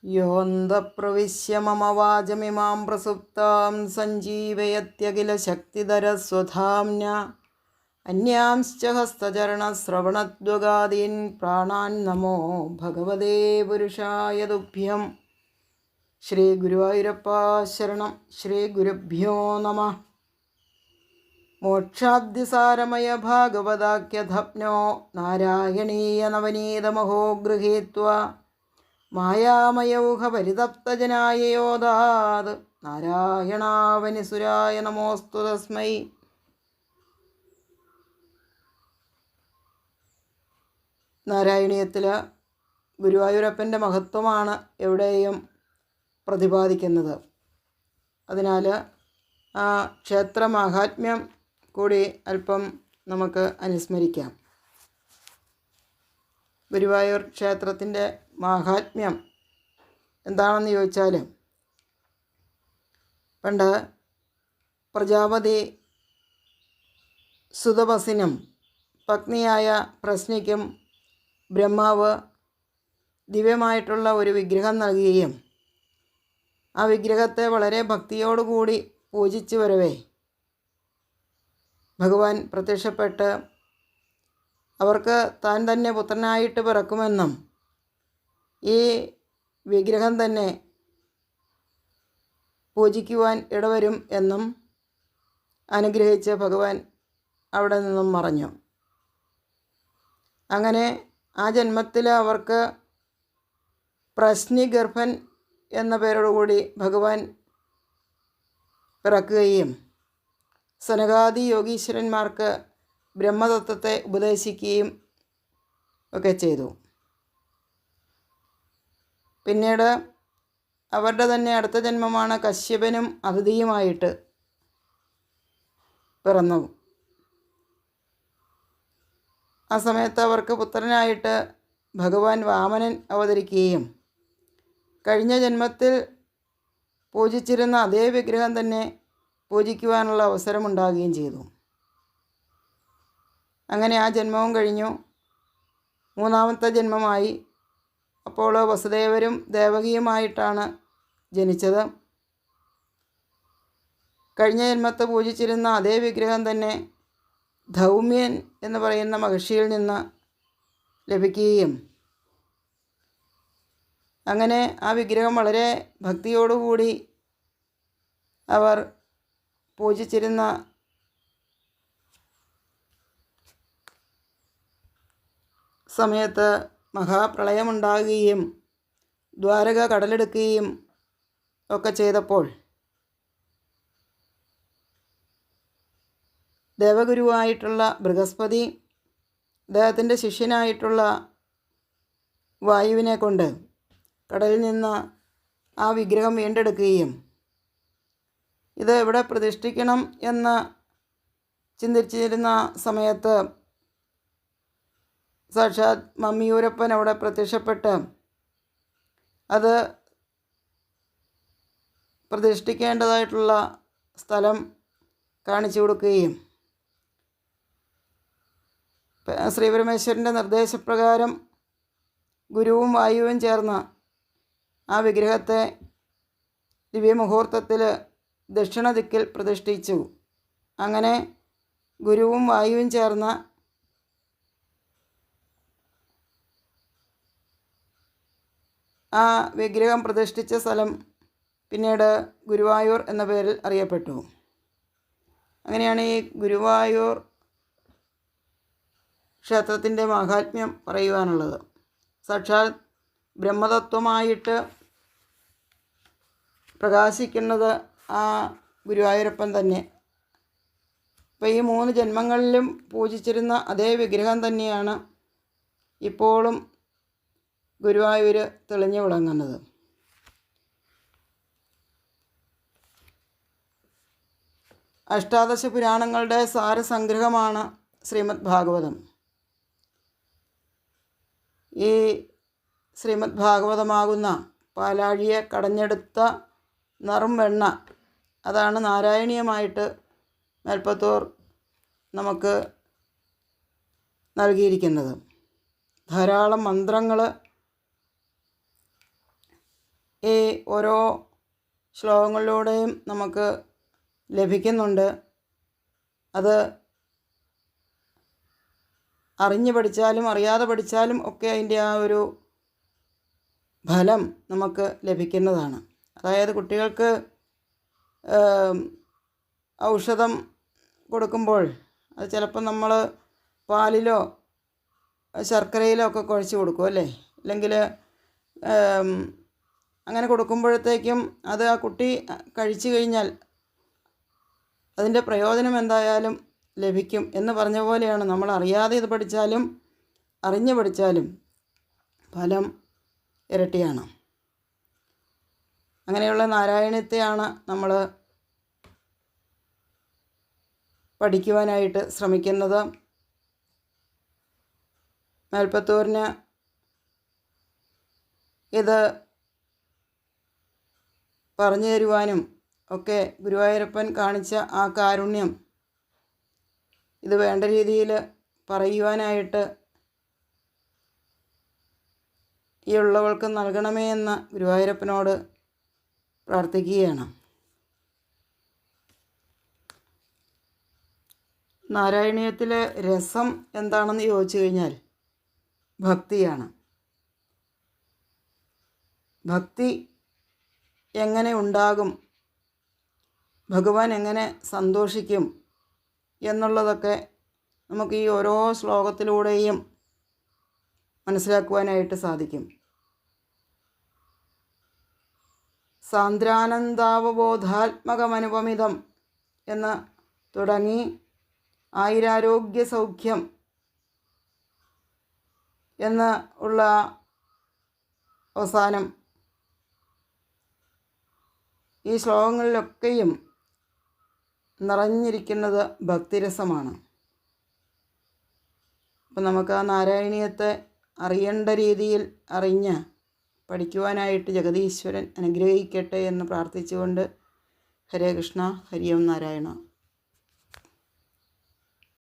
യോऽന്തഃപ്രവിശ്യ മമ വാചമിമാം പ്രസുപ്താം സഞ്ജീവയത്യഖിലശക്തിധരസ്വധാംന അന്യാംശ്ച ഹസ്തചരണശ്രവണത്വഗാദീൻ പ്രാണാൻ നമോ ഭഗവതേ പുരുഷായ തുഭ്യം. ശ്രീ ഗുരുവായൂരപ്പ ശരണം. ശ്രീ ഗുരുഭ്യോ നമഃ. മോക്ഷാബ്ദിസാരമയ ഭാഗവതാഖ്യധപ്നോ നാരായണീയ നവനീതമഹോ ഗൃഹീത്വാ മായാമയൗഹപരിതപ്തജനായ യോദാത് നാരായണാവനിസുരായ നമോസ്തു തസ്മൈ. നാരായണീയത്തിൽ ഗുരുവായൂരപ്പൻ്റെ മഹത്വമാണ് എവിടെയും പ്രതിപാദിക്കുന്നത്. അതിനാൽ ആ ക്ഷേത്ര മാഹാത്മ്യം കൂടി അല്പം നമുക്ക് അനുസ്മരിക്കാം. ഗുരുവായൂർ ക്ഷേത്രത്തിൻ്റെ മാഹാത്മ്യം എന്താണെന്ന് ചോദിച്ചാൽ, പണ്ട് പ്രജാപതി സുതപസിനും പത്നിയായ പ്രശ്നിക്കും ബ്രഹ്മാവ് ദിവ്യമായിട്ടുള്ള ഒരു വിഗ്രഹം നൽകുകയും ആ വിഗ്രഹത്തെ വളരെ ഭക്തിയോടുകൂടി പൂജിച്ചു വരവേ ഭഗവാൻ പ്രത്യക്ഷപ്പെട്ട് അവർക്ക് താൻ തന്നെ പുത്രനായിട്ട് പിറക്കുമെന്നും ഈ വിഗ്രഹം തന്നെ പൂജിക്കുവാൻ ഇടവരും എന്നും അനുഗ്രഹിച്ച് ഭഗവാൻ അവിടെ നിന്നും മറഞ്ഞു. അങ്ങനെ ആ ജന്മത്തിൽ അവർക്ക് പ്രശ്നിഗർഭൻ എന്ന പേരോടുകൂടി ഭഗവാൻ പിറക്കുകയും സനകാദി യോഗീശ്വരന്മാർക്ക് ബ്രഹ്മതത്വത്തെ ഉപദേശിക്കുകയും ഒക്കെ ചെയ്തു. പിന്നീട് അവരുടെ തന്നെ അടുത്ത ജന്മമാണ് കശ്യപനും അതിഥിയുമായിട്ട് പിറന്നു. ആ സമയത്ത് അവർക്ക് പുത്രനായിട്ട് ഭഗവാൻ വാമനൻ അവതരിക്കുകയും കഴിഞ്ഞ ജന്മത്തിൽ പൂജിച്ചിരുന്ന അതേ വിഗ്രഹം തന്നെ പൂജിക്കുവാനുള്ള അവസരമുണ്ടാകുകയും ചെയ്തു. അങ്ങനെ ആ ജന്മവും കഴിഞ്ഞു. മൂന്നാമത്തെ ജന്മമായി. അപ്പോൾ വസുദേവരും ദേവകിയുമായിട്ടാണ് ജനിച്ചത്. കഴിഞ്ഞ ജന്മത്തെ പൂജിച്ചിരുന്ന അതേ വിഗ്രഹം തന്നെ ധൗമ്യൻ എന്ന് പറയുന്ന മഹർഷിയിൽ നിന്ന് ലഭിക്കുകയും അങ്ങനെ ആ വിഗ്രഹം വളരെ ഭക്തിയോടുകൂടി അവർ പൂജിച്ചിരുന്ന സമയത്ത് മഹാപ്രളയമുണ്ടാകുകയും ദ്വാരക കടലെടുക്കുകയും ഒക്കെ ചെയ്തപ്പോൾ ദേവഗുരുവായിട്ടുള്ള ബൃഹസ്പതി അദ്ദേഹത്തിൻ്റെ ശിഷ്യനായിട്ടുള്ള വായുവിനെ കൊണ്ട് കടലിൽ നിന്ന് ആ വിഗ്രഹം വീണ്ടെടുക്കുകയും ഇത് എവിടെ പ്രതിഷ്ഠിക്കണം എന്ന് ചിന്തിച്ചിരുന്ന സമയത്ത് സാക്ഷാത് മമ്മിയൂരപ്പൻ അവിടെ പ്രത്യക്ഷപ്പെട്ട് അത് പ്രതിഷ്ഠിക്കേണ്ടതായിട്ടുള്ള സ്ഥലം കാണിച്ചു കൊടുക്കുകയും ശ്രീപരമേശ്വരൻ്റെ നിർദ്ദേശപ്രകാരം ഗുരുവും വായുവും ചേർന്ന് ആ വിഗ്രഹത്തെ ദിവ്യമുഹൂർത്തത്തിൽ ദക്ഷിണ ദിക്കിൽ പ്രതിഷ്ഠിച്ചു. അങ്ങനെ ഗുരുവും വായുവും ചേർന്ന് ആ വിഗ്രഹം പ്രതിഷ്ഠിച്ച സ്ഥലം പിന്നീട് ഗുരുവായൂർ എന്ന പേരിൽ അറിയപ്പെട്ടു. അങ്ങനെയാണ് ഈ ഗുരുവായൂർ ക്ഷേത്രത്തിൻ്റെ മാഹാത്മ്യം പറയുവാനുള്ളത്. സാക്ഷാത് ബ്രഹ്മതത്വമായിട്ട് പ്രകാശിക്കുന്നത് ആ ഗുരുവായൂരപ്പൻ തന്നെ. അപ്പോൾ ഈ 3 ജന്മങ്ങളിലും പൂജിച്ചിരുന്ന അതേ വിഗ്രഹം തന്നെയാണ് ഇപ്പോഴും ഗുരുവായൂർ തെളിഞ്ഞു വിളങ്ങുന്നത്. അഷ്ടാദശ പുരാണങ്ങളുടെ സാരസംഗ്രഹമാണ് ശ്രീമദ് ഭാഗവതം. ഈ ശ്രീമദ് ഭാഗവതമാകുന്ന പാലാഴിയെ കടഞ്ഞെടുത്ത നറും വെണ്ണ, അതാണ് നാരായണീയമായിട്ട് മേൽപ്പത്തൂർ നമുക്ക് നൽകിയിരിക്കുന്നത്. ധാരാളം മന്ത്രങ്ങൾ ഈ ഓരോ ശ്ലോകങ്ങളിലൂടെയും നമുക്ക് ലഭിക്കുന്നുണ്ട്. അത് അറിഞ്ഞു പഠിച്ചാലും അറിയാതെ പഠിച്ചാലും ഒക്കെ അതിൻ്റെ ആ ഒരു ഫലം നമുക്ക് ലഭിക്കുന്നതാണ്. അതായത് കുട്ടികൾക്ക് ഔഷധം കൊടുക്കുമ്പോൾ അത് ചിലപ്പോൾ നമ്മൾ പാലിലോ ശർക്കരയിലോ ഒക്കെ കുഴച്ച് കൊടുക്കും അല്ലേ, അല്ലെങ്കിൽ അങ്ങനെ കൊടുക്കുമ്പോഴത്തേക്കും അത് ആ കുട്ടി കഴിച്ചു കഴിഞ്ഞാൽ അതിൻ്റെ പ്രയോജനം എന്തായാലും ലഭിക്കും എന്ന് പറഞ്ഞ പോലെയാണ്. നമ്മൾ അറിയാതെ ഇത് പഠിച്ചാലും അറിഞ്ഞു പഠിച്ചാലും ഫലം ഇരട്ടിയാണ്. അങ്ങനെയുള്ള നാരായണീയത്തെയാണ് നമ്മൾ പഠിക്കുവാനായിട്ട് ശ്രമിക്കുന്നത്. മേൽപ്പത്തൂരിന് ഇത് പറഞ്ഞു തരുവാനും ഒക്കെ ഗുരുവായൂരപ്പൻ കാണിച്ച ആ കാരുണ്യം ഇത് വേണ്ട രീതിയിൽ പറയുവാനായിട്ട് ഈ ഉള്ളവൾക്ക് നൽകണമേ എന്ന് ഗുരുവായൂരപ്പനോട് പ്രാർത്ഥിക്കുകയാണ്. നാരായണീയത്തിലെ രസം എന്താണെന്ന് ചോദിച്ചു കഴിഞ്ഞാൽ ഭക്തിയാണ്. ഭക്തി എങ്ങനെ ഉണ്ടാകും, ഭഗവാൻ എങ്ങനെ സന്തോഷിക്കും എന്നുള്ളതൊക്കെ നമുക്ക് ഈ ഓരോ ശ്ലോകത്തിലൂടെയും മനസ്സിലാക്കുവാനായിട്ട് സാധിക്കും. സാന്ദ്രാനന്ദാവബോധാത്മകമനുപമിതം എന്ന് തുടങ്ങി ആയുരാരോഗ്യ സൗഖ്യം എന്ന് ഉള്ള അവസാനം ഈ ശ്ലോകങ്ങളിലൊക്കെയും നിറഞ്ഞിരിക്കുന്നത് ഭക്തിരസമാണ്. അപ്പം നമുക്ക് ആ നാരായണീയത്തെ അറിയേണ്ട രീതിയിൽ അറിഞ്ഞ് പഠിക്കുവാനായിട്ട് ജഗതീശ്വരൻ അനുഗ്രഹിക്കട്ടെ എന്ന് പ്രാർത്ഥിച്ചുകൊണ്ട് ഹരേ കൃഷ്ണ, ഹരി ഓം നാരായണ.